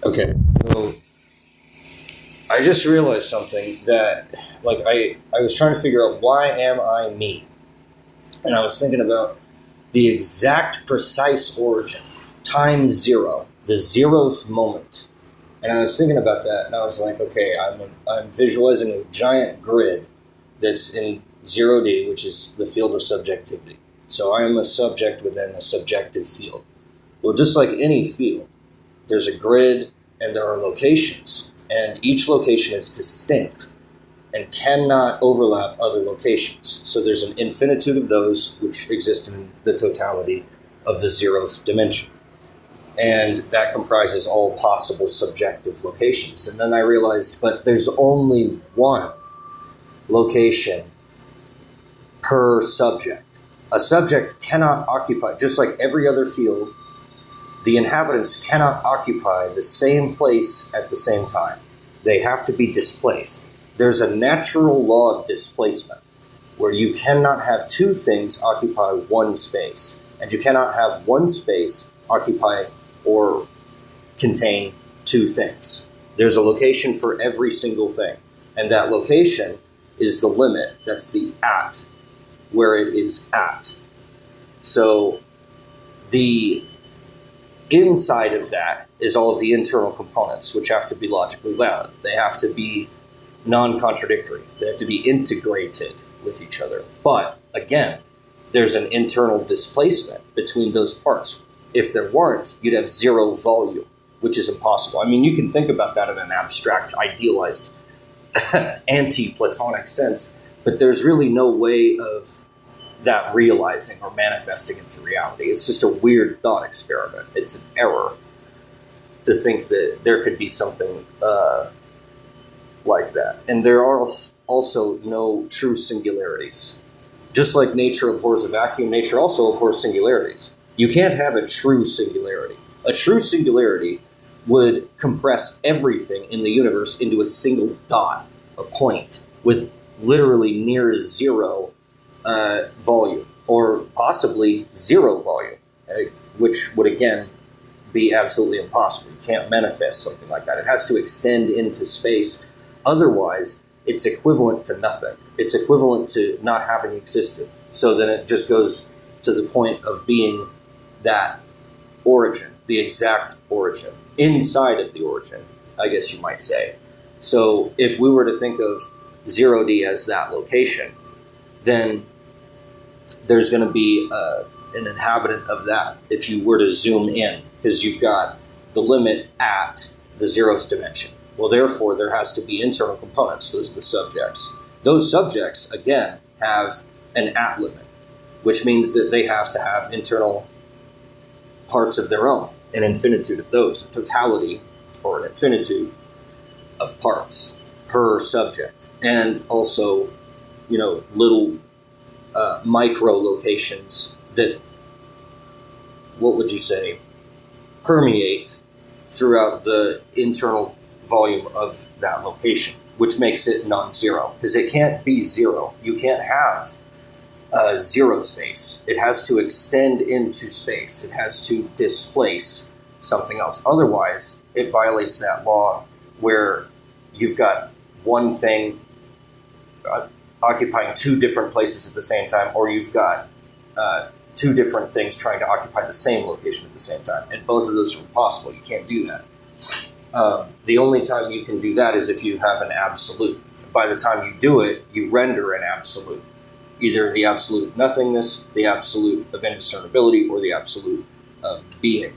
Okay, so I just realized something that, like, I was trying to figure out why am I me? And I was thinking about the exact precise origin, time zero, the zeroth moment. And I was thinking about that, and I was like, okay, I'm visualizing a giant grid that's in 0D, which is the field of subjectivity. So I am a subject within a subjective field. Well, just like any field, there's a grid and there are locations, and each location is distinct and cannot overlap other locations. So there's an infinitude of those which exist in the totality of the zeroth dimension. And that comprises all possible subjective locations. And then I realized, but there's only one location per subject. A subject cannot occupy, just like every other field, the inhabitants cannot occupy the same place at the same time. They have to be displaced. There's a natural law of displacement where you cannot have two things occupy one space, and you cannot have one space occupy or contain two things. There's a location for every single thing, and that location is the limit. That's the at, where it is at. So the inside of that is all of the internal components, which have to be logically valid. They have to be non-contradictory. They have to be integrated with each other. But again, there's an internal displacement between those parts. If there weren't, you'd have zero volume, which is impossible. I mean, you can think about that in an abstract, idealized, anti-Platonic sense, but there's really no way of that realizing or manifesting into reality. It's just a weird thought experiment. It's an error to think that there could be something like that. And there are also no true singularities. Just like nature abhors a vacuum, nature also abhors singularities. You can't have a true singularity. A true singularity would compress everything in the universe into a single dot, a point, with literally near zero volume, or possibly zero volume, which would again be absolutely impossible. You can't manifest something like that. It has to extend into space. Otherwise, it's equivalent to nothing. It's equivalent to not having existed. So then it just goes to the point of being that origin, the exact origin, inside of the origin, I guess you might say. So if we were to think of 0D as that location, then there's going to be an inhabitant of that if you were to zoom in, because you've got the limit at the zeroth dimension. Well, therefore, there has to be internal components. Those are the subjects. Those subjects, again, have an at limit, which means that they have to have internal parts of their own, an infinitude of those, a totality or an infinitude of parts per subject. And also, little micro locations that, what would you say, permeate throughout the internal volume of that location, which makes it non-zero, because it can't be zero. You can't have zero space. It has to extend into space. It has to displace something else. Otherwise, it violates that law where you've got one thing occupying two different places at the same time, or you've got two different things trying to occupy the same location at the same time. And both of those are impossible. You can't do that. The only time you can do that is if you have an absolute. By the time you do it, you render an absolute. Either the absolute of nothingness, the absolute of indiscernibility, or the absolute of being.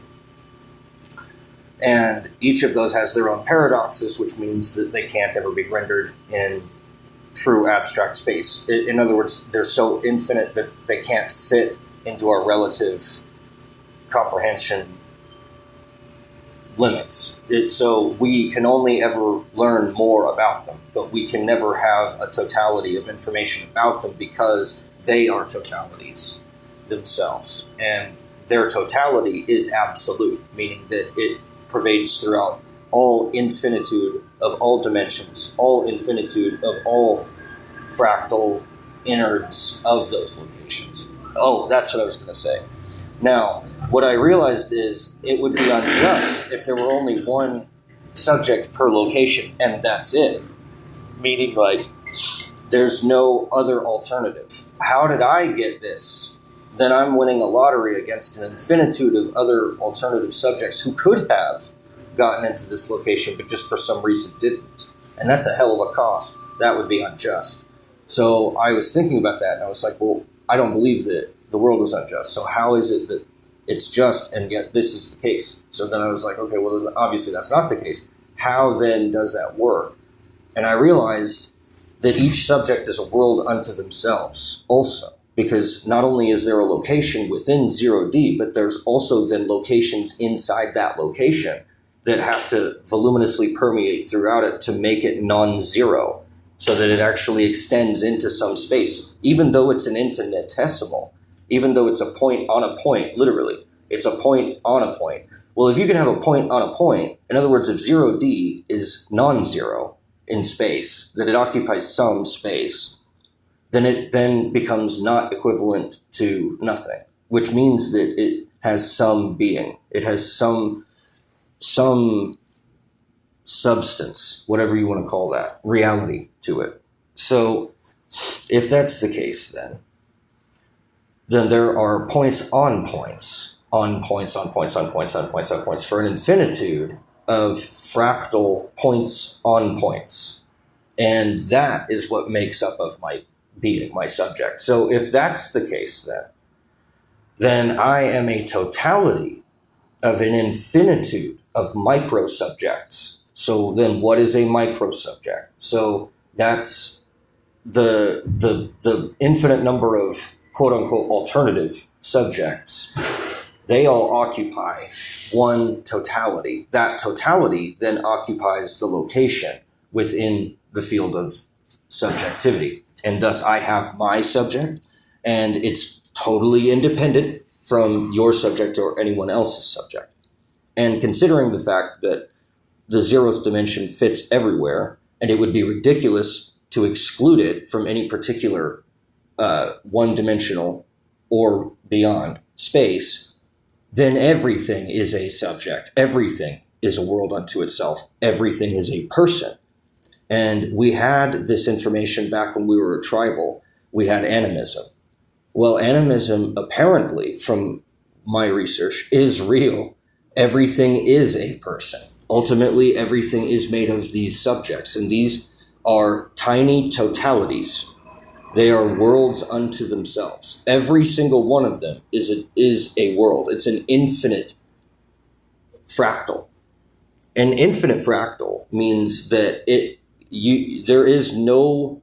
And each of those has their own paradoxes, which means that they can't ever be rendered in true abstract space. In other words, they're so infinite that they can't fit into our relative comprehension limits. So we can only ever learn more about them, but we can never have a totality of information about them because they are totalities themselves. And their totality is absolute, meaning that it pervades throughout all infinitude of all dimensions, all infinitude of all fractal innards of those locations. Oh, that's what I was going to say. Now, what I realized is it would be unjust if there were only one subject per location, and that's it. Meaning, like, there's no other alternative. How did I get this? Then I'm winning a lottery against an infinitude of other alternative subjects who could have gotten into this location, but just for some reason didn't. And that's a hell of a cost. That would be unjust. So I was thinking about that, and I was like, well, I don't believe that the world is unjust. So how is it that it's just, and yet this is the case? So then I was like, okay, well, then obviously that's not the case. How then does that work? And I realized that each subject is a world unto themselves also, because not only is there a location within 0D, but there's also then locations inside that location that have to voluminously permeate throughout it to make it non-zero, so that it actually extends into some space, even though it's an infinitesimal, even though it's a point on a point, literally. It's a point on a point. Well, if you can have a point on a point, in other words, if 0D is non-zero in space, that it occupies some space, then it then becomes not equivalent to nothing, which means that it has some being. It has some substance, whatever you want to call that, reality to it. So if that's the case, then there are points on points, on points, on points, on points, on points, on points, for an infinitude of fractal points on points. And that is what makes up of my being, my subject. So if that's the case, then I am a totality of an infinitude of micro subjects. So then what is a micro subject? So that's the infinite number of quote unquote alternative subjects. They all occupy one totality. That totality then occupies the location within the field of subjectivity. And thus I have my subject, and it's totally independent from your subject or anyone else's subject. And considering the fact that the 0th dimension fits everywhere, and it would be ridiculous to exclude it from any particular one-dimensional or beyond space, then everything is a subject. Everything is a world unto itself. Everything is a person. And we had this information back when we were a tribal. We had animism. Well, animism, apparently, from my research, is real. Everything is a person. Ultimately, everything is made of these subjects, and these are tiny totalities. They are worlds unto themselves. Every single one of them is a world. It's an infinite fractal. An infinite fractal means that there is no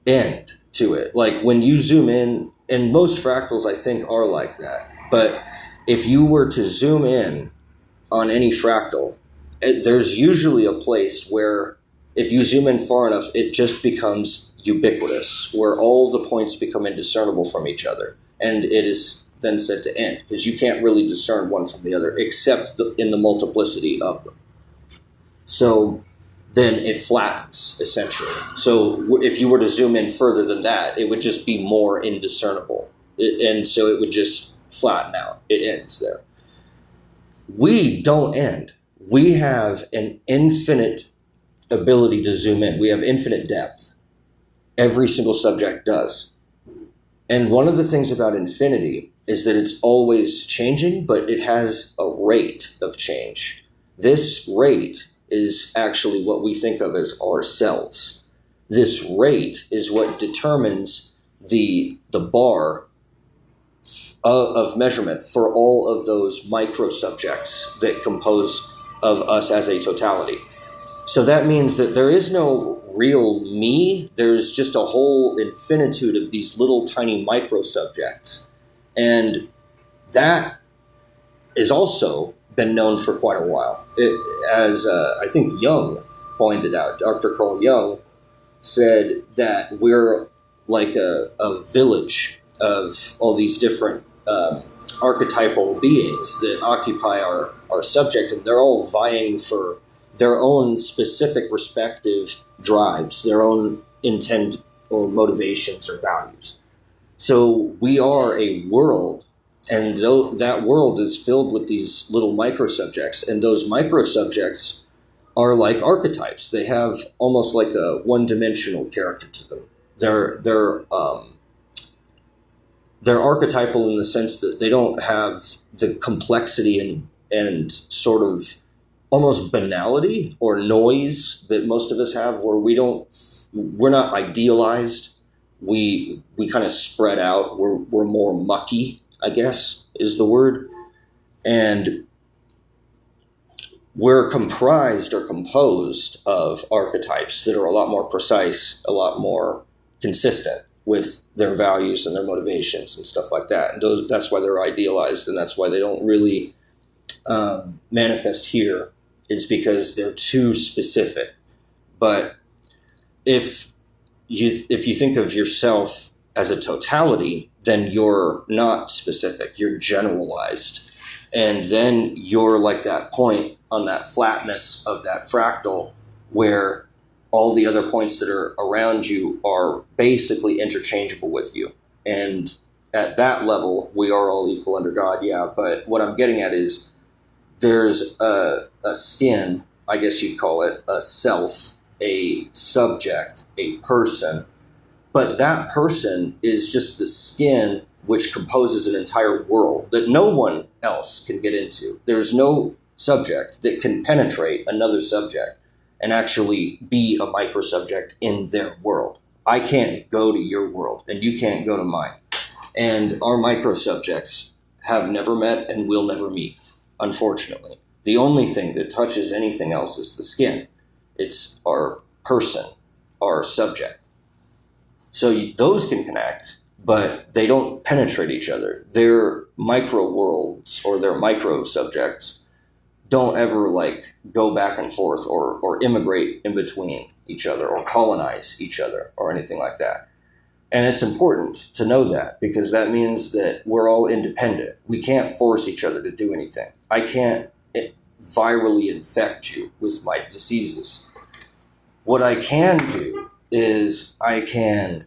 end to it. Like when you zoom in, and most fractals I think are like that, but if you were to zoom in on any fractal, there's usually a place where if you zoom in far enough, it just becomes ubiquitous, where all the points become indiscernible from each other, and it is then said to end, because you can't really discern one from the other except in the multiplicity of them. So then it flattens, essentially. So if you were to zoom in further than that, it would just be more indiscernible. And so it would just flatten out. It ends there. We don't end. We have an infinite ability to zoom in. We have infinite depth. Every single subject does. And one of the things about infinity is that it's always changing, but it has a rate of change. This rate is actually what we think of as ourselves. This rate is what determines the bar of measurement for all of those micro subjects that compose of us as a totality. So that means that there is no real me. There's just a whole infinitude of these little tiny micro subjects. And that is also been known for quite a while. As I think Jung pointed out, Dr. Carl Jung said that we're like a village of all these different archetypal beings that occupy our subject, and they're all vying for their own specific respective drives, their own intent or motivations or values. So we are a world, and that world is filled with these little micro subjects, and those micro subjects are like archetypes. They have almost like a one-dimensional character to them. They're archetypal in the sense that they don't have the complexity and sort of almost banality or noise that most of us have, where we're not idealized. We kind of spread out. We're more mucky, I guess is the word. And we're comprised or composed of archetypes that are a lot more precise, a lot more consistent with their values and their motivations and stuff like that. And that's why they're idealized, and that's why they don't really manifest here, is because they're too specific. But if you think of yourself as a totality, then you're not specific, you're generalized. And then you're like that point on that flatness of that fractal where all the other points that are around you are basically interchangeable with you. And at that level, we are all equal under God, yeah. But what I'm getting at is there's a skin, I guess you'd call it, a self, a subject, a person. But that person is just the skin which composes an entire world that no one else can get into. There's no subject that can penetrate another subject and actually be a microsubject in their world. I can't go to your world, and you can't go to mine. And our microsubjects have never met and will never meet, unfortunately. The only thing that touches anything else is the skin. It's our person, our subject. So those can connect, but they don't penetrate each other. Their micro worlds or their micro subjects don't ever like go back and forth or immigrate in between each other or colonize each other or anything like that. And it's important to know that, because that means that we're all independent. We can't force each other to do anything. I can't virally infect you with my diseases. What I can do is I can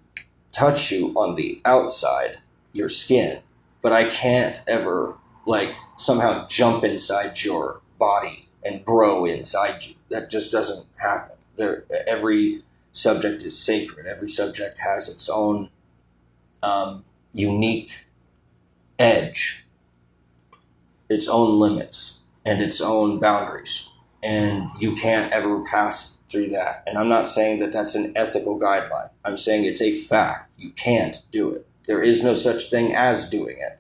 touch you on the outside, your skin, but I can't ever like somehow jump inside your body and grow inside you. That just doesn't happen. Every subject is sacred. Every subject has its own unique edge, its own limits, and its own boundaries. And you can't ever pass through that. And I'm not saying that that's an ethical guideline. I'm saying it's a fact. You can't do it. There is no such thing as doing it.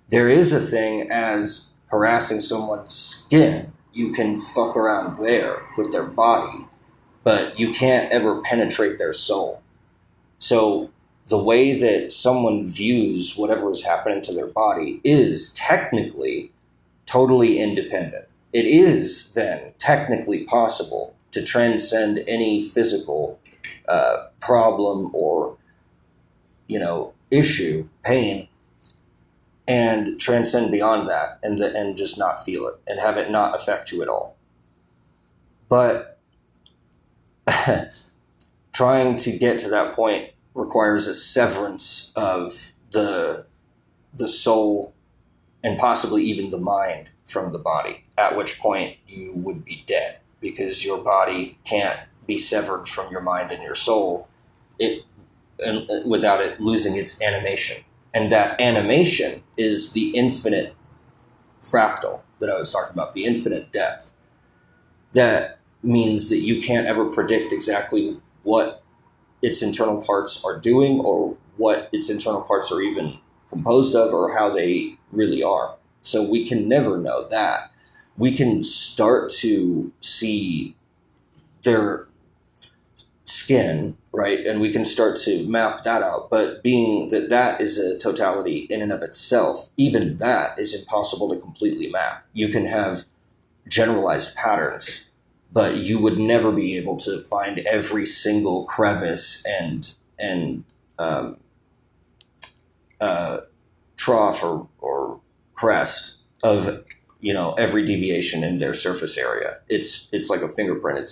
There is a thing as harassing someone's skin. You can fuck around there with their body, but you can't ever penetrate their soul. So the way that someone views whatever is happening to their body is technically totally independent. It is then technically possible to transcend any physical problem or, issue, pain, and transcend beyond that and just not feel it and have it not affect you at all. But trying to get to that point requires a severance of the soul and possibly even the mind from the body, at which point you would be dead, because your body can't be severed from your mind and your soul without it losing its animation. And that animation is the infinite fractal that I was talking about, the infinite depth. That means that you can't ever predict exactly what its internal parts are doing or what its internal parts are even composed of or how they really are. So we can never know that. We can start to see their skin, right? And we can start to map that out. But being that is a totality in and of itself, even that is impossible to completely map. You can have generalized patterns, but you would never be able to find every single crevice and trough or crest of every deviation in their surface area. It's like a fingerprint.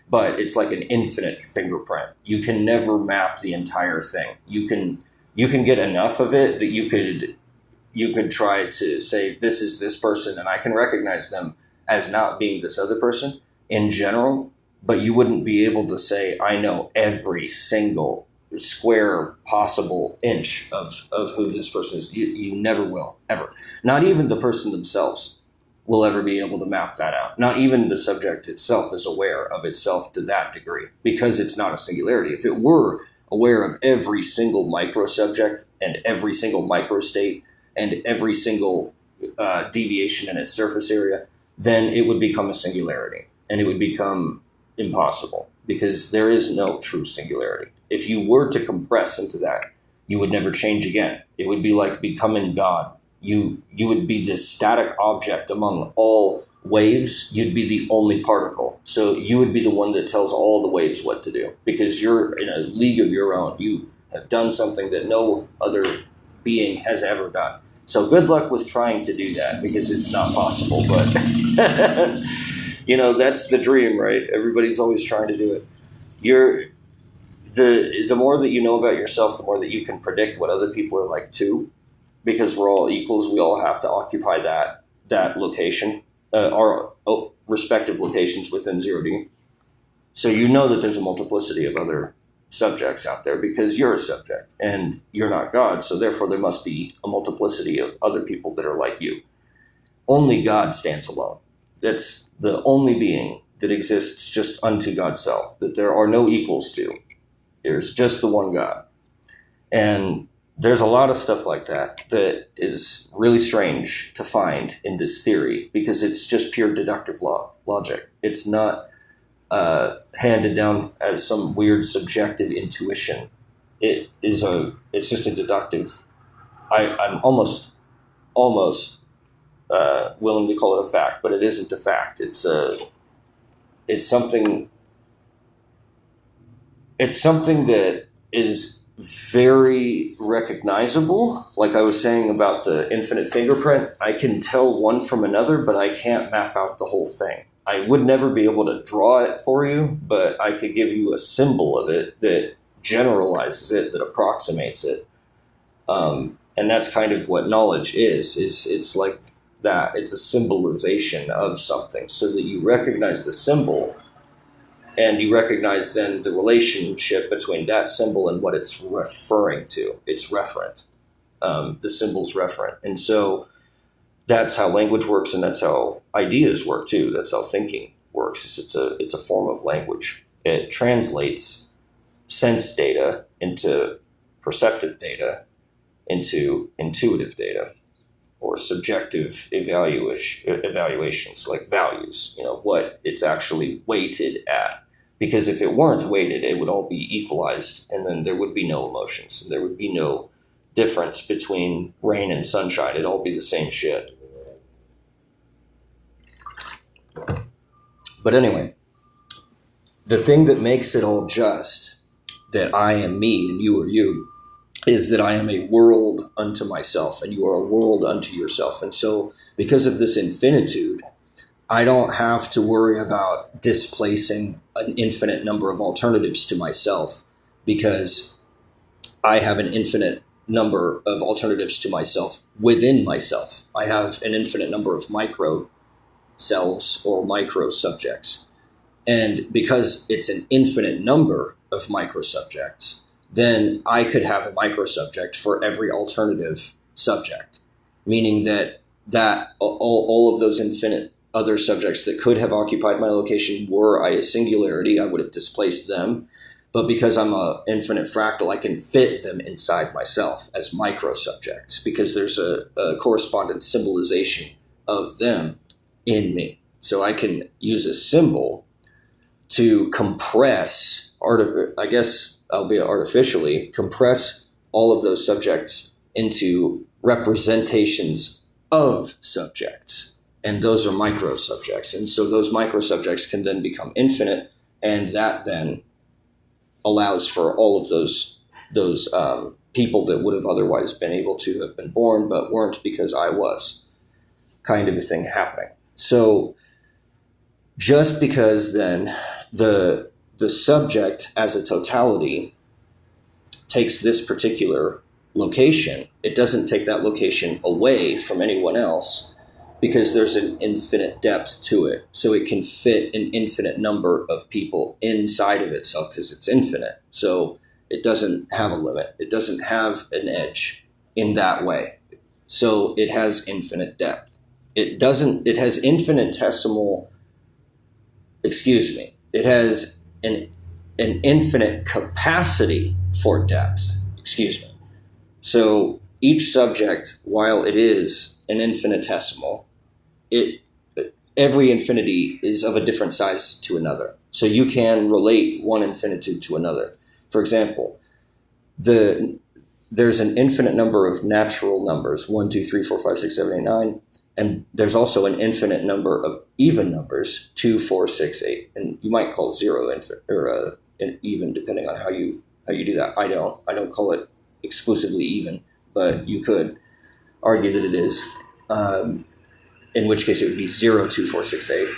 But it's like an infinite fingerprint. You can never map the entire thing. You can get enough of it that you could try to say this is this person and I can recognize them as not being this other person. in general, but you wouldn't be able to say, I know every single square possible inch of who this person is. You never will, ever. Not even the person themselves will ever be able to map that out. Not even the subject itself is aware of itself to that degree, because it's not a singularity. If it were aware of every single micro subject and every single micro state and every single deviation in its surface area, then it would become a singularity, and it would become impossible, because there is no true singularity. If you were to compress into that, you would never change again. It would be like becoming God. You would be this static object among all waves. You'd be the only particle. So you would be the one that tells all the waves what to do, because you're in a league of your own. You have done something that no other being has ever done. So good luck with trying to do that, because it's not possible. But, that's the dream, right? Everybody's always trying to do it. The more that you know about yourself, the more that you can predict what other people are like too, because we're all equals. We all have to occupy that location, our respective locations within 0D. So you know that there's a multiplicity of other subjects out there, because you're a subject and you're not God. So therefore there must be a multiplicity of other people that are like you. Only God stands alone. That's the only being that exists just unto God's self, that there are no equals to. There's just the one God. And there's a lot of stuff like that is really strange to find in this theory, because it's just pure deductive logic. It's not handed down as some weird subjective intuition. It's just a deductive. I'm almost willing to call it a fact, but it isn't a fact. It's something that is very recognizable. Like I was saying about the infinite fingerprint, I can tell one from another, but I can't map out the whole thing. I would never be able to draw it for you, but I could give you a symbol of it that generalizes it, that approximates it. And that's kind of what knowledge is it's like that. It's a symbolization of something, so that you recognize the symbol, and you recognize then the relationship between that symbol and what it's referring to. It's referent. The symbol's referent. And so that's how language works, and that's how ideas work too. That's how thinking works. It's a form of language. It translates sense data into perceptive data, into intuitive data, or subjective evaluations, like values, what it's actually weighted at. Because if it weren't weighted, it would all be equalized, and then there would be no emotions, and there would be no difference between rain and sunshine. It'd all be the same shit. But anyway, the thing that makes it all just, that I am me and you are you, is that I am a world unto myself, and you are a world unto yourself. And so because of this infinitude, I don't have to worry about displacing an infinite number of alternatives to myself, because I have an infinite number of alternatives to myself within myself. I have an infinite number of micro selves or micro subjects. And because it's an infinite number of micro subjects, then I could have a micro subject for every alternative subject, meaning that all of those infinite other subjects that could have occupied my location, were I a singularity, I would have displaced them. But because I'm an infinite fractal, I can fit them inside myself as micro subjects, because there's a correspondent symbolization of them in me. So I can use a symbol to compress, I guess albeit artificially, compress all of those subjects into representations of subjects. And those are micro subjects. And so those micro subjects can then become infinite, and that then allows for all of those people that would have otherwise been able to have been born but weren't because I was, kind of a thing happening. So just because then the subject as a totality takes this particular location, it doesn't take that location away from anyone else, because there's an infinite depth to it. So it can fit an infinite number of people inside of itself because it's infinite. So it doesn't have a limit. It doesn't have an edge in that way. So it has infinite depth. It has infinitesimal, it has an infinite capacity for depth, So each subject, while it is an infinitesimal, every infinity is of a different size to another. So you can relate one infinitude to another. For example, there's an infinite number of natural numbers, 1, 2, 3, 4, 5, 6, 7, 8, 9. And there's also an infinite number of even numbers, 2, 4, 6, 8. And you might call 0 an even, depending on how you do that. I don't call it exclusively even, but you could argue that it is. In which case it would be 0, 2, 4, 6, 8,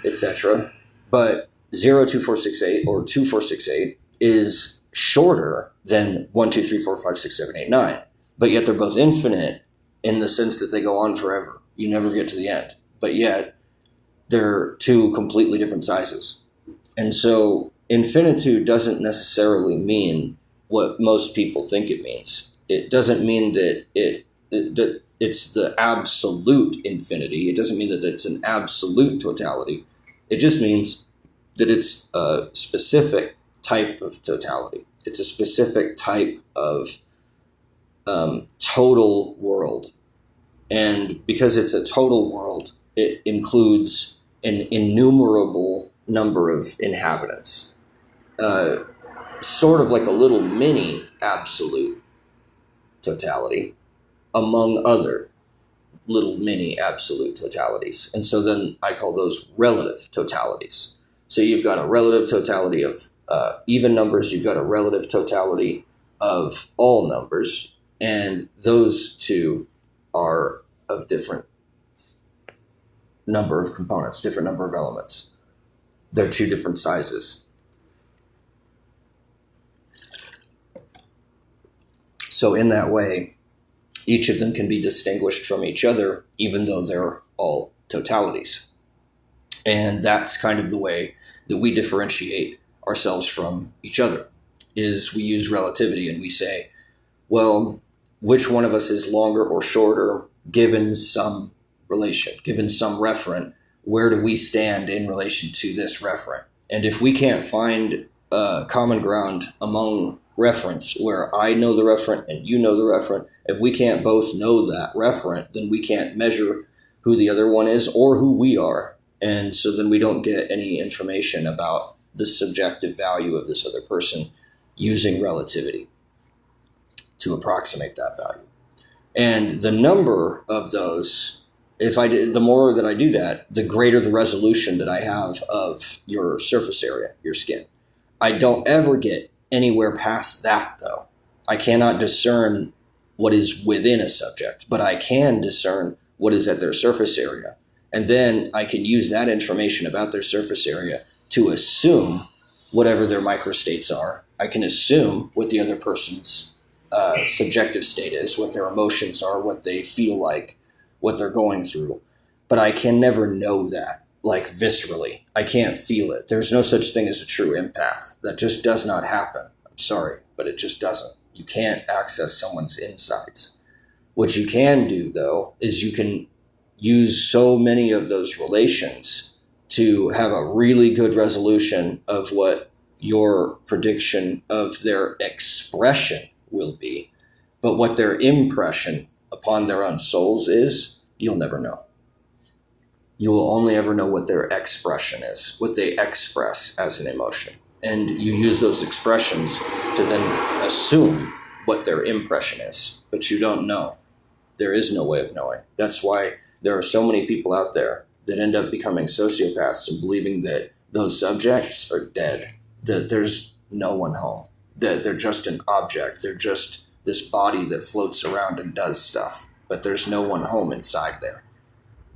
etc. But 0, 2, 4, 6, 8 or 2, 4, 6, 8 is shorter than 1, 2, 3, 4, 5, 6, 7, 8, 9. But yet they're both infinite in the sense that they go on forever. You never get to the end. But yet they're two completely different sizes. And so infinitude doesn't necessarily mean what most people think it means. It doesn't mean that that it's the absolute infinity. It doesn't mean that it's an absolute totality. It just means that it's a specific type of totality. It's a specific type of total world. And because it's a total world, it includes an innumerable number of inhabitants. Sort of like a little mini absolute totality among other little mini absolute totalities. And so then I call those relative totalities. So you've got a relative totality of even numbers, you've got a relative totality of all numbers, and those two are of different number of components, different number of elements. They're two different sizes. So in that way, each of them can be distinguished from each other, even though they're all totalities. And that's kind of the way that we differentiate ourselves from each other, is we use relativity and we say, well, which one of us is longer or shorter given some relation, given some referent? Where do we stand in relation to this referent? And if we can't find common ground among reference where I know the referent and you know the referent, if we can't both know that referent, then we can't measure who the other one is or who we are. And so then we don't get any information about the subjective value of this other person using relativity to approximate that value. And the number of those, the more that I do that, the greater the resolution that I have of your surface area, your skin. I don't ever get anywhere past that, though. I cannot discern what is within a subject, but I can discern what is at their surface area. And then I can use that information about their surface area to assume whatever their microstates are. I can assume what the other person's subjective state is, what their emotions are, what they feel like, what they're going through. But I can never know that, like viscerally. I can't feel it. There's no such thing as a true empath. That just does not happen. I'm sorry, but it just doesn't. You can't access someone's insides. What you can do, though, is you can use so many of those relations to have a really good resolution of what your prediction of their expression will be. But what their impression upon their own souls is, you'll never know. You will only ever know what their expression is, what they express as an emotion. And you use those expressions to then assume what their impression is, but you don't know. There is no way of knowing. That's why there are so many people out there that end up becoming sociopaths and believing that those subjects are dead, that there's no one home, that they're just an object. They're just this body that floats around and does stuff, but there's no one home inside there.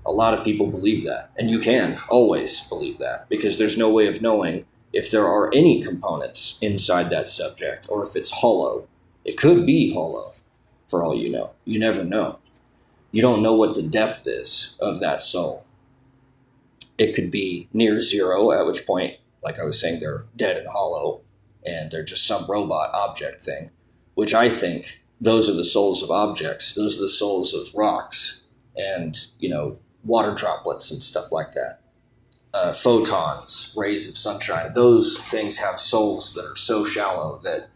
A lot of people believe that, and you can always believe that because there's no way of knowing if there are any components inside that subject or if it's hollow. It could be hollow for all you know. You never know. You don't know what the depth is of that soul. It could be near zero, at which point, like I was saying, they're dead and hollow, and they're just some robot object thing, which I think those are the souls of objects. Those are the souls of rocks and, water droplets and stuff like that. Photons, rays of sunshine, those things have souls that are so shallow that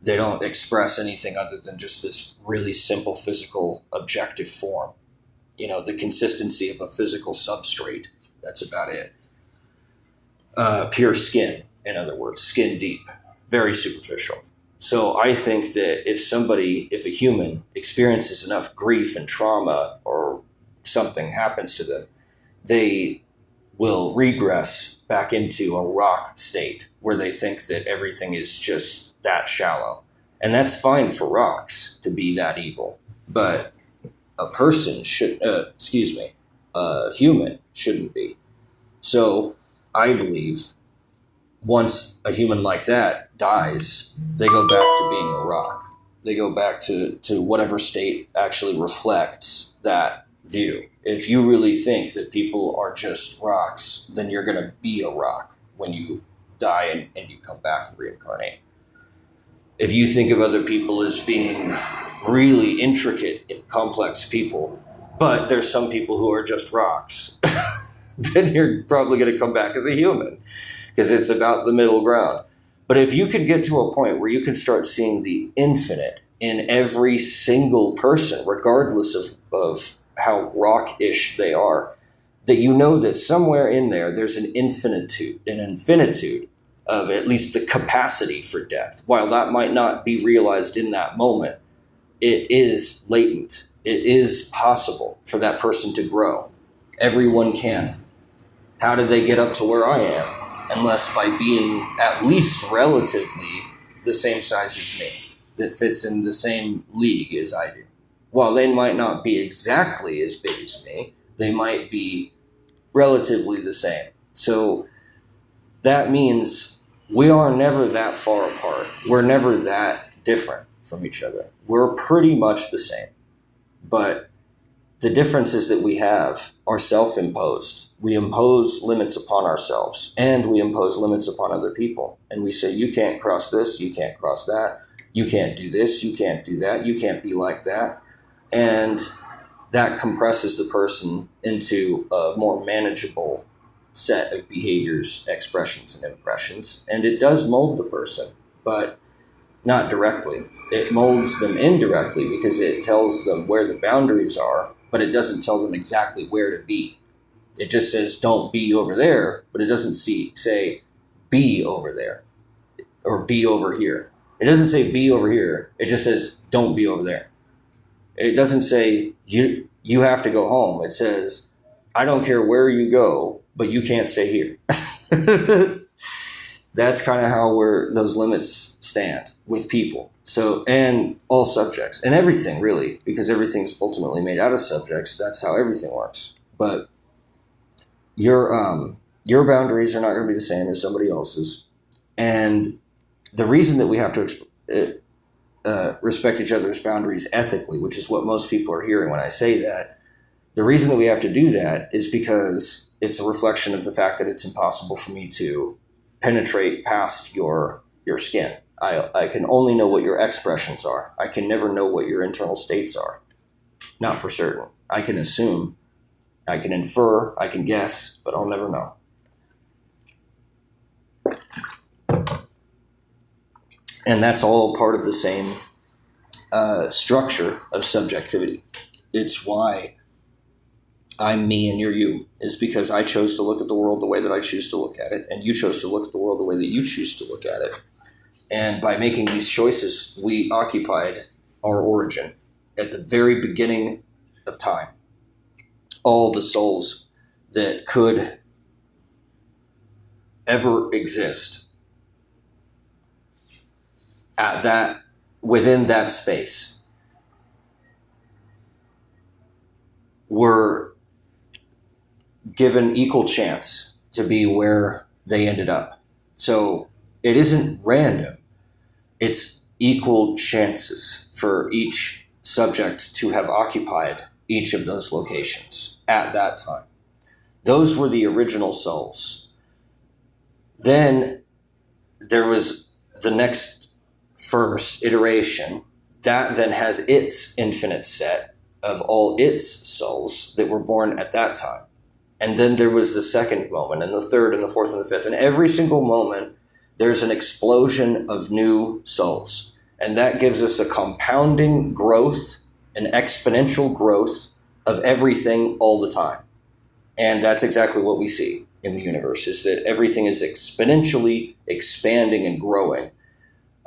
they don't express anything other than just this really simple physical objective form. The consistency of a physical substrate. That's about it. Pure skin, in other words, skin deep, very superficial. So I think that if a human experiences enough grief and trauma or something happens to them, they will regress back into a rock state where they think that everything is just that shallow. And that's fine for rocks to be that evil. But a human shouldn't be. So I believe once a human like that dies, they go back to being a rock. They go back to whatever state actually reflects that view. If you really think that people are just rocks, then you're going to be a rock when you die and you come back and reincarnate. If you think of other people as being really intricate and complex people, but there's some people who are just rocks, then you're probably going to come back as a human, because it's about the middle ground. But if you could get to a point where you can start seeing the infinite in every single person, regardless of how rock-ish they are, that that somewhere in there's an infinitude of at least the capacity for death. While that might not be realized in that moment, it is latent. It is possible for that person to grow. Everyone can. How did they get up to where I am? Unless by being at least relatively the same size as me, that fits in the same league as I do. While they might not be exactly as big as me, they might be relatively the same. So that means we are never that far apart. We're never that different from each other. We're pretty much the same. But the differences that we have are self-imposed. We impose limits upon ourselves, and we impose limits upon other people. And we say, you can't cross this, you can't cross that, you can't do this, you can't do that, you can't be like that. And that compresses the person into a more manageable set of behaviors, expressions, and impressions. And it does mold the person, but not directly. It molds them indirectly because it tells them where the boundaries are, but it doesn't tell them exactly where to be. It just says, don't be over there, but it doesn't say, be over there, or be over here. It doesn't say, be over here. It just says, don't be over there. It doesn't say, you have to go home. It says, I don't care where you go, but you can't stay here. That's kind of how those limits stand with people. So, and all subjects and everything really, because everything's ultimately made out of subjects. That's how everything works. But your boundaries are not going to be the same as somebody else's. And the reason that we have to respect each other's boundaries ethically, which is what most people are hearing when I say that, the reason that we have to do that is because it's a reflection of the fact that it's impossible for me to penetrate past your skin. I can only know what your expressions are. I can never know what your internal states are. Not for certain. I can assume, I can infer, I can guess, but I'll never know. And that's all part of the same structure of subjectivity. It's why I'm me and you're you, is because I chose to look at the world the way that I choose to look at it, and you chose to look at the world the way that you choose to look at it. And by making these choices, we occupied our origin at the very beginning of time. All the souls that could ever exist within that space were given equal chance to be where they ended up. So it isn't random. It's equal chances for each subject to have occupied each of those locations at that time. Those were the original souls. Then there was the next first iteration that then has its infinite set of all its souls that were born at that time. And then there was the second moment, and the third, and the fourth, and the fifth. And every single moment, there's an explosion of new souls. And that gives us a compounding growth, an exponential growth of everything all the time. And that's exactly what we see in the universe, is that everything is exponentially expanding and growing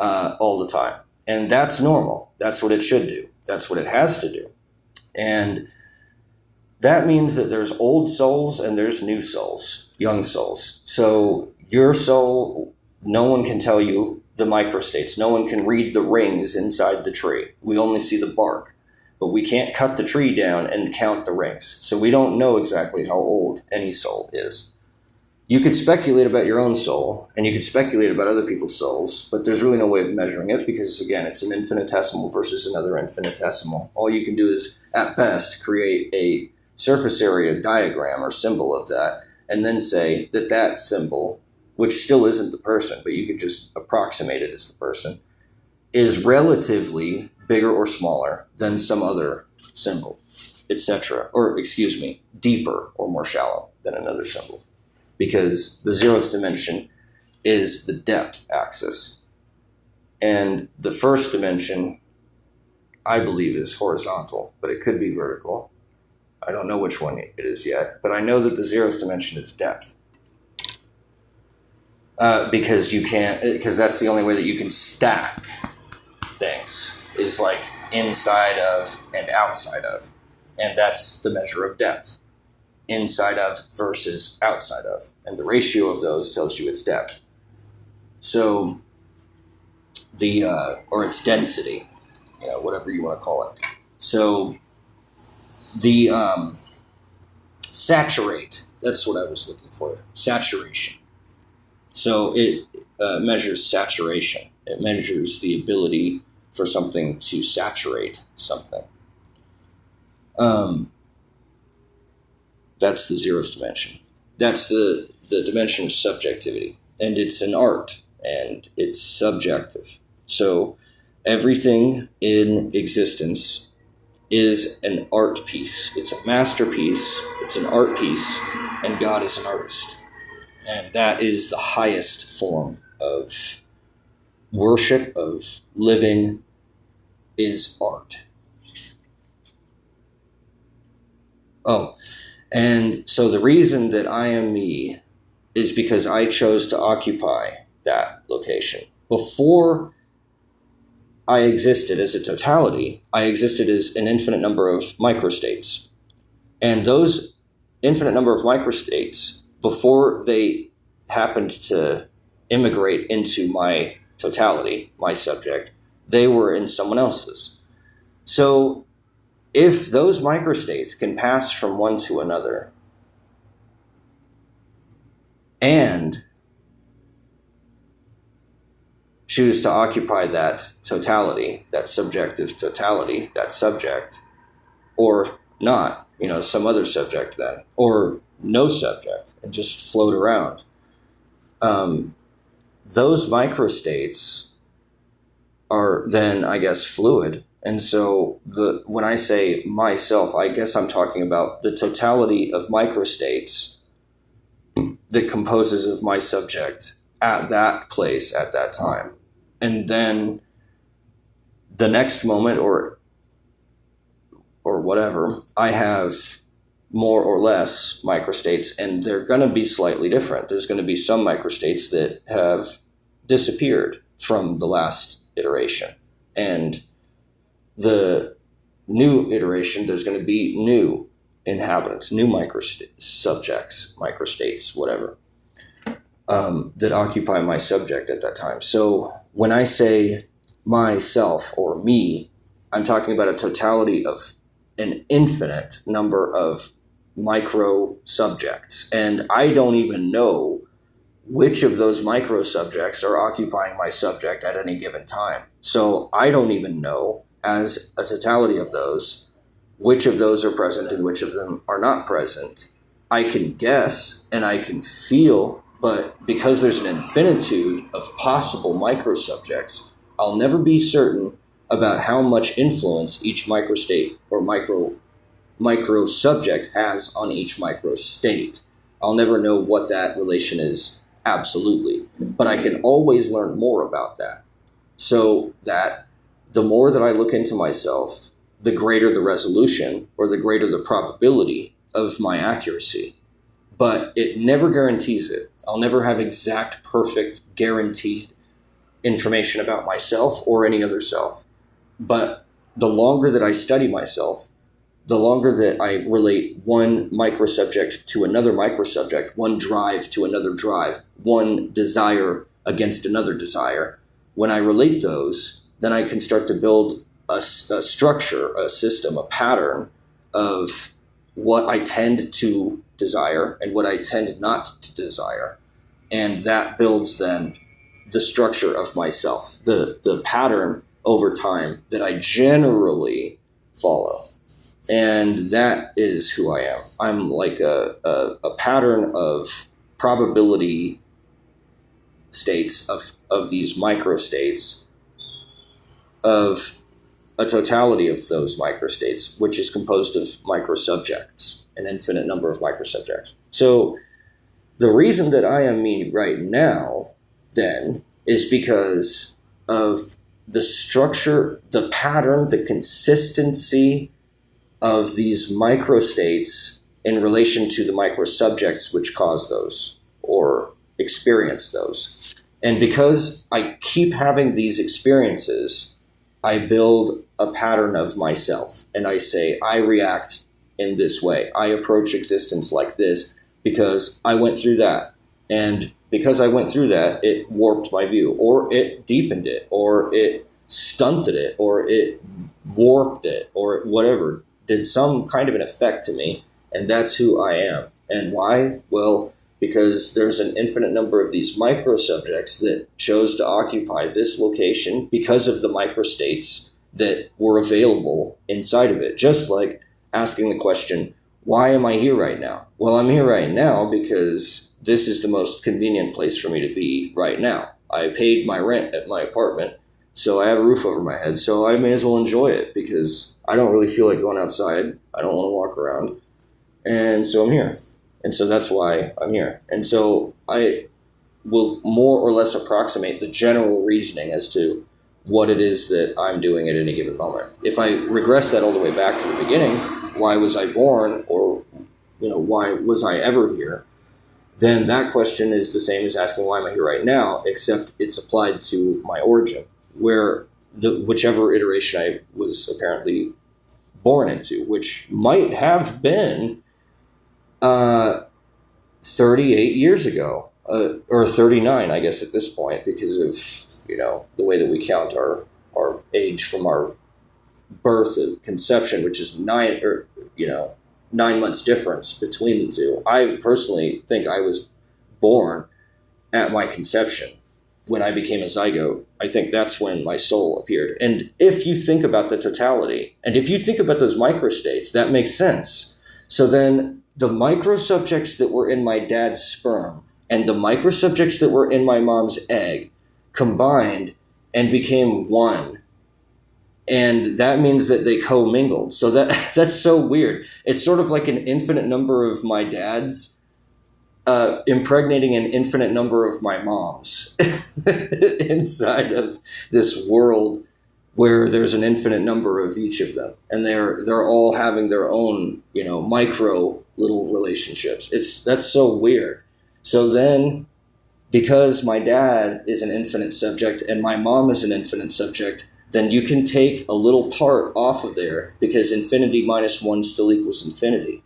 all the time. And that's normal. That's what it should do. That's what it has to do. And that means that there's old souls and there's new souls, young souls. So your soul, no one can tell you the microstates. No one can read the rings inside the tree. We only see the bark. But we can't cut the tree down and count the rings. So we don't know exactly how old any soul is. You could speculate about your own soul, and you could speculate about other people's souls, but there's really no way of measuring it because, again, it's an infinitesimal versus another infinitesimal. All you can do is, at best, create a surface area diagram or symbol of that, and then say that that symbol, which still isn't the person, but you could just approximate it as the person, is relatively bigger or smaller than some other symbol, etc. Or, excuse me, deeper or more shallow than another symbol. Because the 0th dimension is the depth axis. And the first dimension, I believe, is horizontal, but it could be vertical. I don't know which one it is yet, but I know that the 0th dimension is depth. Because that's the only way that you can stack things, is like inside of and outside of. And that's the measure of depth. Inside of versus outside of. And the ratio of those tells you its depth. So or its density, whatever you want to call it. So the saturate, that's what I was looking for, saturation. So it measures saturation. It measures the ability for something to saturate something. That's the 0th dimension. That's the dimension of subjectivity. And it's an art, and it's subjective. So everything in existence is an art piece. It's a masterpiece. It's an art piece, and God is an artist. And that is the highest form of worship, of living, is art. Oh, and so the reason that I am me is because I chose to occupy that location. Before I existed as a totality, I existed as an infinite number of microstates. And those infinite number of microstates, before they happened to immigrate into my totality, my subject, they were in someone else's. So if those microstates can pass from one to another and choose to occupy that totality, that subjective totality, that subject, or not, some other subject then, or no subject, and just float around, those microstates are then, I guess, fluid. And so when I say myself, I guess I'm talking about the totality of microstates that composes of my subject at that place, at that time. And then the next moment or whatever, I have more or less microstates, and they're going to be slightly different. There's going to be some microstates that have disappeared from the last iteration. And the new iteration, there's going to be new inhabitants, new subjects, microstates, whatever, that occupy my subject at that time. So when I say myself or me, I'm talking about a totality of an infinite number of micro subjects. And I don't even know which of those micro subjects are occupying my subject at any given time. So I don't even know, as a totality of those, which of those are present and which of them are not present. I can guess and I can feel, but because there's an infinitude of possible microsubjects, I'll never be certain about how much influence each microstate or microsubject has on each microstate. I'll never know what that relation is absolutely, but I can always learn more about that. So that the more that I look into myself, the greater the resolution or the greater the probability of my accuracy. But it never guarantees it. I'll never have exact, perfect, guaranteed information about myself or any other self. But the longer that I study myself, the longer that I relate one microsubject to another microsubject, one drive to another drive, one desire against another desire, when I relate those, then I can start to build a structure, a system, a pattern of what I tend to desire and what I tend not to desire. And that builds then the structure of myself, the pattern over time that I generally follow. And that is who I am. I'm like a pattern of probability states of these microstates, of a totality of those microstates, which is composed of microsubjects, an infinite number of microsubjects. So the reason that I am me right now, then, is because of the structure, the pattern, the consistency of these microstates in relation to the microsubjects which cause those or experience those. And because I keep having these experiences, I build a pattern of myself, and I say, I react in this way. I approach existence like this because I went through that. And because I went through that, it warped my view, or it deepened it, or it stunted it, or it warped it, or whatever, did some kind of an effect to me. And that's who I am. And why? Well, because there's an infinite number of these microsubjects that chose to occupy this location because of the microstates that were available inside of it. Just like asking the question, why am I here right now? Well, I'm here right now because this is the most convenient place for me to be right now. I paid my rent at my apartment, so I have a roof over my head, so I may as well enjoy it because I don't really feel like going outside. I don't want to walk around. And so I'm here. And so that's why I'm here. And so I will more or less approximate the general reasoning as to what it is that I'm doing at any given moment. If I regress that all the way back to the beginning, why was I born, or why was I ever here, then that question is the same as asking why am I here right now, except it's applied to my origin, where whichever iteration I was apparently born into, which might have been 38 years ago, or 39, I guess, at this point, because of, the way that we count our age from our birth and conception, which is 9 months difference between the two. I personally think I was born at my conception. When I became a zygote, I think that's when my soul appeared. And if you think about the totality, and if you think about those microstates, that makes sense. So then the microsubjects that were in my dad's sperm and the microsubjects that were in my mom's egg combined and became one. And that means that they commingled. So that's so weird. It's sort of like an infinite number of my dad's impregnating an infinite number of my moms inside of this world where there's an infinite number of each of them, and they're all having their own micro little relationships. That's so weird. So then, because my dad is an infinite subject and my mom is an infinite subject, then you can take a little part off of there, because infinity minus 1 still equals infinity.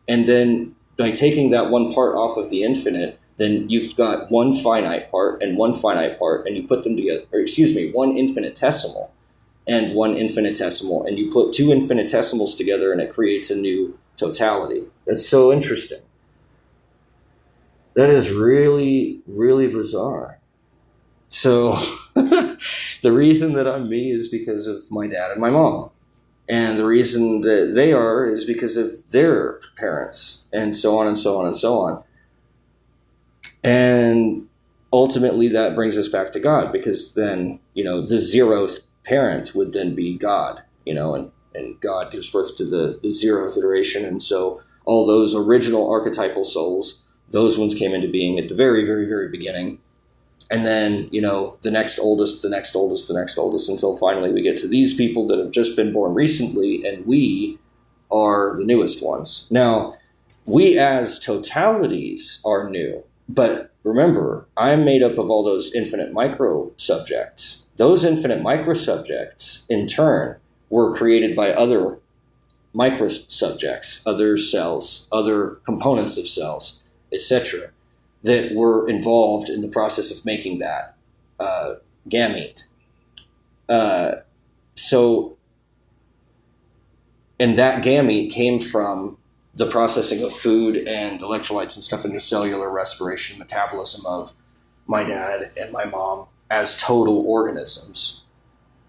And then by taking that one part off of the infinite, then you've got one finite part and one finite part, and you put them together, one infinitesimal and one infinitesimal, and you put two infinitesimals together and it creates a new totality. That's so interesting. That is really, really bizarre. So the reason that I'm me is because of my dad and my mom. And the reason that they are is because of their parents, and so on and so on and so on. And ultimately that brings us back to God, because then, the zeroth parent would then be God, and God gives birth to the zeroth iteration. And so all those original archetypal souls, those ones came into being at the very, very, very beginning. And then, the next oldest, the next oldest, the next oldest, until finally we get to these people that have just been born recently, and we are the newest ones. Now, we as totalities are new, but remember, I'm made up of all those infinite micro subjects. Those infinite micro subjects, in turn, were created by other micro subjects, other cells, other components of cells, etc., that were involved in the process of making that gamete. And that gamete came from the processing of food and electrolytes and stuff in the cellular respiration metabolism of my dad and my mom as total organisms,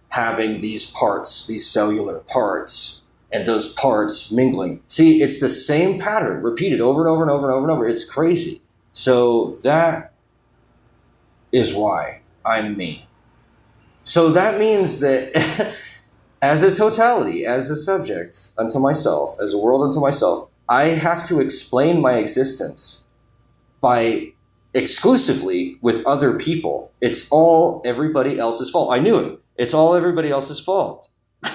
having these parts, these cellular parts, and those parts mingling. See, it's the same pattern repeated over and over and over and over and over. It's crazy. So that is why I'm me. So that means that as a totality, as a subject unto myself, as a world unto myself, I have to explain my existence by exclusively with other people. It's all everybody else's fault. I knew it. It's all everybody else's fault.